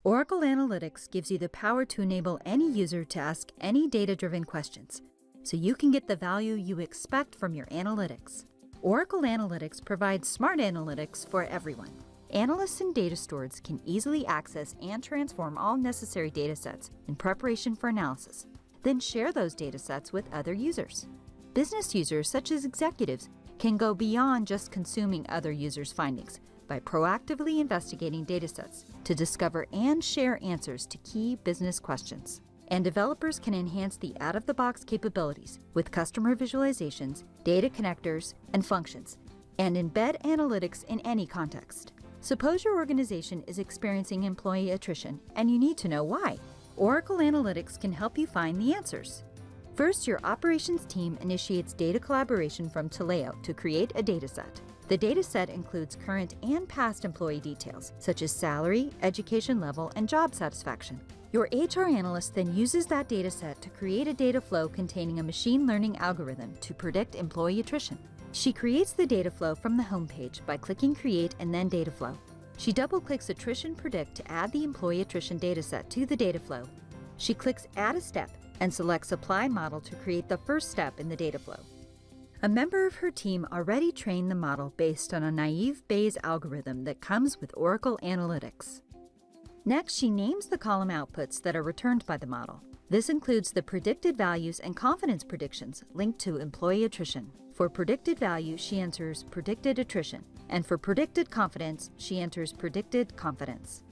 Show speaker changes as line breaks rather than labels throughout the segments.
Oracle Analytics gives you the power to enable any user to ask any data-driven questions, so you can get the value you expect from your analytics. Oracle Analytics provides smart analytics for everyone. Analysts and data stewards can easily access and transform all necessary data sets in preparation for analysis, then share those data sets with other users. Business users, such as executives, can go beyond just consuming other users' findings by proactively investigating datasets to discover and share answers to key business questions. And developers can enhance the out-of-the-box capabilities with customer visualizations, data connectors, and functions, and embed analytics in any context. Suppose your organization is experiencing employee attrition and you need to know why. Oracle Analytics can help you find the answers. First, your operations team initiates data collaboration from Taleo to create a dataset. The dataset includes current and past employee details, such as salary, education level, and job satisfaction. Your HR analyst then uses that dataset to create a data flow containing a machine learning algorithm to predict employee attrition. She creates the data flow from the homepage by clicking Create and then Data Flow. She double-clicks Attrition Predict to add the employee attrition dataset to the data flow. She clicks Add a Step and selects Apply Model to create the first step in the data flow. A member of her team already trained the model based on a naive Bayes algorithm that comes with Oracle Analytics. Next, she names the column outputs that are returned by the model. This includes the predicted values and confidence predictions linked to employee attrition. For predicted value, she enters predicted attrition, and for predicted confidence, she enters predicted confidence.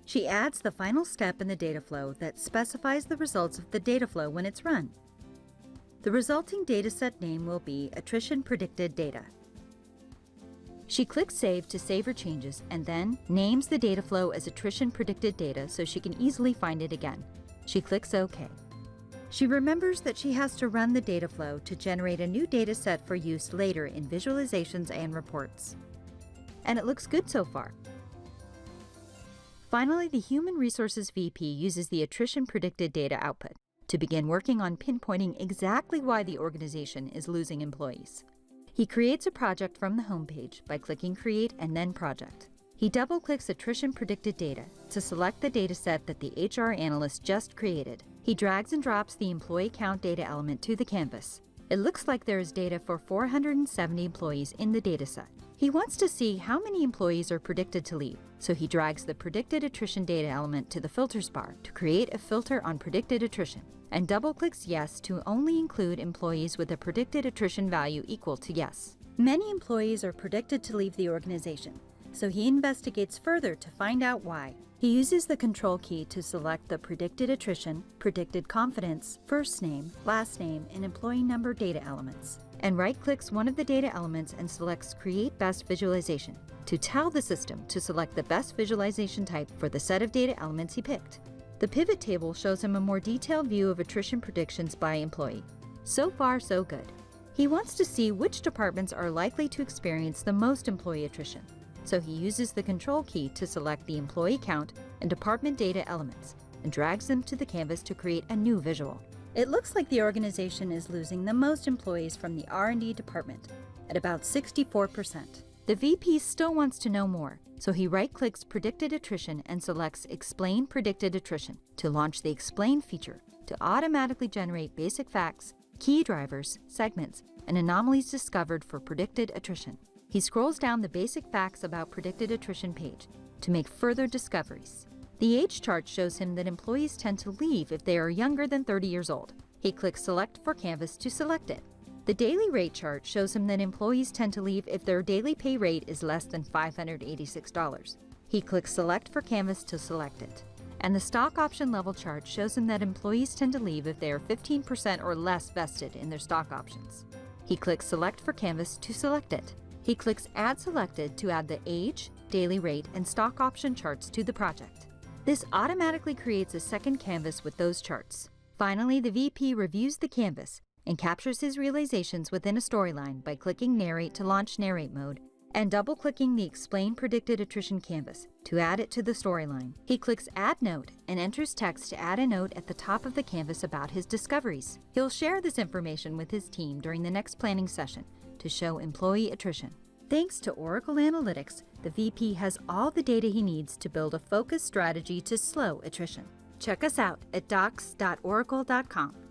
She adds the final step in the data flow that specifies the results of the data flow when it's run. The resulting dataset name will be Attrition Predicted Data. She clicks Save to save her changes and then names the data flow as Attrition Predicted Data so she can easily find it again. She clicks OK. She remembers that she has to run the data flow to generate a new data set for use later in visualizations and reports. And it looks good so far. Finally, the Human Resources VP uses the Attrition Predicted Data output to begin working on pinpointing exactly why the organization is losing employees. He creates a project from the homepage by clicking Create and then Project. He double-clicks Attrition Predicted Data to select the dataset that the HR analyst just created. He drags and drops the employee count data element to the canvas. It looks like there is data for 470 employees in the dataset. He wants to see how many employees are predicted to leave, so he drags the predicted attrition data element to the filters bar to create a filter on predicted attrition, and double-clicks Yes to only include employees with a predicted attrition value equal to yes. Many employees are predicted to leave the organization, so he investigates further to find out why. He uses the Control key to select the predicted attrition, predicted confidence, first name, last name, and employee number data elements, and right-clicks one of the data elements and selects Create Best Visualization to tell the system to select the best visualization type for the set of data elements he picked. The pivot table shows him a more detailed view of attrition predictions by employee. So far, so good. He wants to see which departments are likely to experience the most employee attrition, so he uses the Control key to select the employee count and department data elements and drags them to the canvas to create a new visual. It looks like the organization is losing the most employees from the R&D department at about 64%. The VP still wants to know more, so he right-clicks Predicted Attrition and selects Explain Predicted Attrition to launch the Explain feature to automatically generate basic facts, key drivers, segments, and anomalies discovered for predicted attrition. He scrolls down the basic facts about predicted attrition page to make further discoveries. The age chart shows him that employees tend to leave if they are younger than 30 years old. He clicks Select for Canvas to select it. The daily rate chart shows him that employees tend to leave if their daily pay rate is less than $586. He clicks Select for Canvas to select it. And the stock option level chart shows him that employees tend to leave if they are 15% or less vested in their stock options. He clicks Select for Canvas to select it. He clicks Add Selected to add the age, daily rate, and stock option charts to the project. This automatically creates a second canvas with those charts. Finally, the VP reviews the canvas and captures his realizations within a storyline by clicking Narrate to launch Narrate mode and double-clicking the Explain Predicted Attrition canvas to add it to the storyline. He clicks Add Note and enters text to add a note at the top of the canvas about his discoveries. He'll share this information with his team during the next planning session to show employee attrition. Thanks to Oracle Analytics, the VP has all the data he needs to build a focused strategy to slow attrition. Check us out at docs.oracle.com.